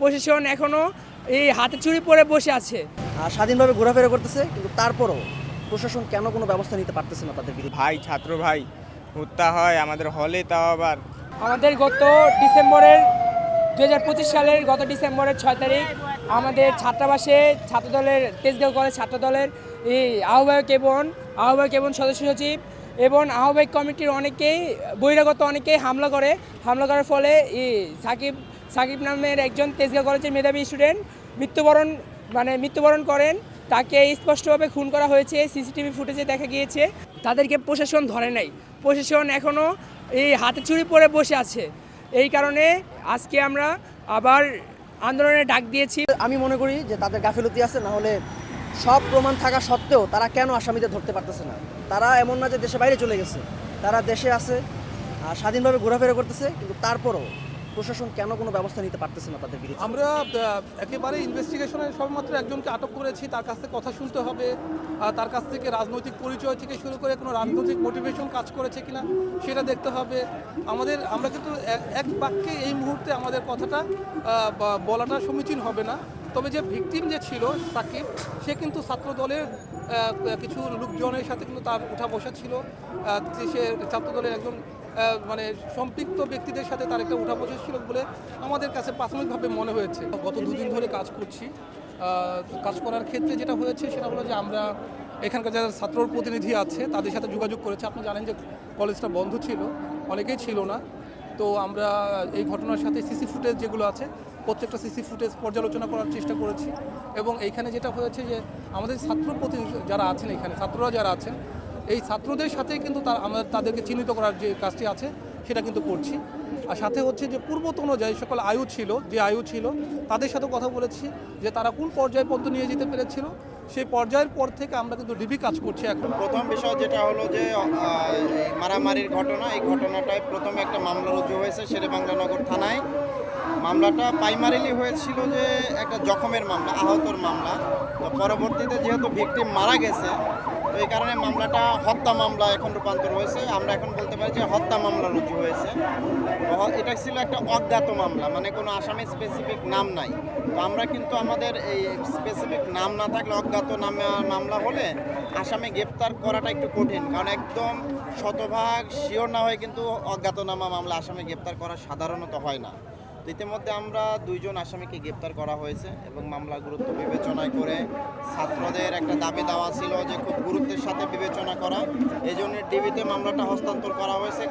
প্রশাসন এখনো এই হাতে চুরি পরে বসে আছে। স্বাধীনভাবে ঘোরাফেরা করতেছে, কিন্তু তারপরও প্রশাসন কেন কোনো ব্যবস্থা নিতে পারতেছে না তাদের বিরুদ্ধে? ভাই ছাত্র ভাই হত্যা হয় আমাদের হলে, তাও আবার আমাদের গত ডিসেম্বরের 2025 সালের গত ডিসেম্বরের 6 তারিখ আমাদের ছাত্রাবাসে ছাত্রদলের তেজগাঁও কলেজ ছাত্রদলের এই আহ্বায়ক এবং সদস্য সচিব এবং আহ্বায়ক কমিটির অনেকেই বহিরাগত অনেকেই হামলা করার ফলে এই সাকিব নামের একজন তেজগাঁও কলেজের মেধাবী স্টুডেন্ট মৃত্যুবরণ করেন। তাকে স্পষ্টভাবে খুন করা হয়েছে, সিসিটিভি ফুটেজে দেখা গিয়েছে। তাদেরকে প্রশাসন ধরে নাই, প্রশাসন এখনও এই হাতে চুরি পরে বসে আছে। এই কারণে আজকে আমরা আবার আন্দোলনের ডাক দিয়েছি। আমি মনে করি যে তাদের গাফিলতি আছে, না হলে সব প্রমাণ থাকা সত্ত্বেও তারা কেন আসামিদের ধরতে পারতেছে না? তারা এমন না যে দেশে বাইরে চলে গেছে, তারা দেশে আছে, স্বাধীনভাবে ঘোরাফেরা করতেছে, কিন্তু তারপরও প্রশাসন কেন কোনো ব্যবস্থা নিতে পারতেছে না তাদের বিরুদ্ধে? আমরা একেবারে ইনভেস্টিগেশনে সবেমাত্র একজনকে আটক করেছি। তার কাছ থেকে কথা শুনতে হবে, তার কাছ থেকে রাজনৈতিক পরিচয় থেকে শুরু করে কোনো রাজনৈতিক মোটিভেশন কাজ করেছে কিনা সেটা দেখতে হবে। আমরা কিন্তু এক বাক্যে এই মুহূর্তে আমাদের কথাটা বলাটা সমীচীন হবে না। তবে যে ভিকটিম যে ছিল সাকিব, সে কিন্তু ছাত্র দলের কিছু লোকজনের সাথে কিন্তু তার উঠা বসা ছিল। সে ছাত্র দলের একজন সম্পৃক্ত ব্যক্তিদের সাথে তার একটা উঠা বসা ছিল বলে আমাদের কাছে প্রাথমিকভাবে মনে হয়েছে। গত দুদিন ধরে কাজ করছি। কাজ করার ক্ষেত্রে যেটা হয়েছে সেটা হলো যে আমরা এখানকার যারা ছাত্র প্রতিনিধি আছে তাদের সাথে যোগাযোগ করেছি। আপনি জানেন যে কলেজটা বন্ধ ছিল, অনেকেই ছিল না। তো আমরা এই ঘটনার সাথে সিসি ফুটেজ যেগুলো আছে প্রত্যেকটা সিসি ফুটেজ পর্যালোচনা করার চেষ্টা করেছি। এবং এইখানে যেটা হয়েছে যে আমাদের ছাত্র প্রতিনিধি যারা আছেন, এখানে ছাত্ররা যারা আছেন, এই ছাত্রদের সাথেই কিন্তু তাদেরকে চিহ্নিত করার যে কাজটি আছে সেটা কিন্তু করছি। আর সাথে হচ্ছে যে পূর্বতন যে সকল আয়ু ছিল তাদের সাথে কথা বলেছি যে তারা কোন পর্যায় পর্যন্ত নিয়ে যেতে পেরেছিল। সেই পর্যায়ের পর থেকে আমরা কিন্তু ডিবি কাজ করছি। এখন প্রথম বিষয় যেটা হলো যে মারামারির ঘটনা, এই ঘটনাটায় প্রথমে একটা মামলা রুজু হয়েছে শেরেবাংলানগর থানায়। মামলাটা প্রাইমারিলি হয়েছিল যে একটা জখমের মামলা, আহতর মামলা। তো পরবর্তীতে যেহেতু ভিকটিম মারা গেছে, তো এই কারণে মামলাটা হত্যা মামলা এখন রূপান্তর হয়েছে। আমরা এখন বলতে পারি যে হত্যা মামলা রুজু হয়েছে। তো এটা ছিল একটা অজ্ঞাত মামলা, মানে কোনো আসামি স্পেসিফিক নাম নাই। তো আমরা কিন্তু আমাদের এই স্পেসিফিক নাম না থাকলে অজ্ঞাত নামে মামলা হলে আসামি গ্রেপ্তার করাটা একটু কঠিন, কারণ একদম শতভাগ শিওর না হয়ে কিন্তু অজ্ঞাতনামা মামলা আসামি গ্রেপ্তার করা সাধারণত হয় না। ইতিমধ্যে আমরা 2 জন আসামিকে গ্রেপ্তার করা হয়েছে এবং মামলার গুরুত্ব বিবেচনায় করে ছাত্রদের একটা দাবি দেওয়া ছিল যে খুব গুরুত্বের সাথে বিবেচনা করা, এই জন্য ডিবিতে মামলাটা হস্তান্তর করা হয়েছে।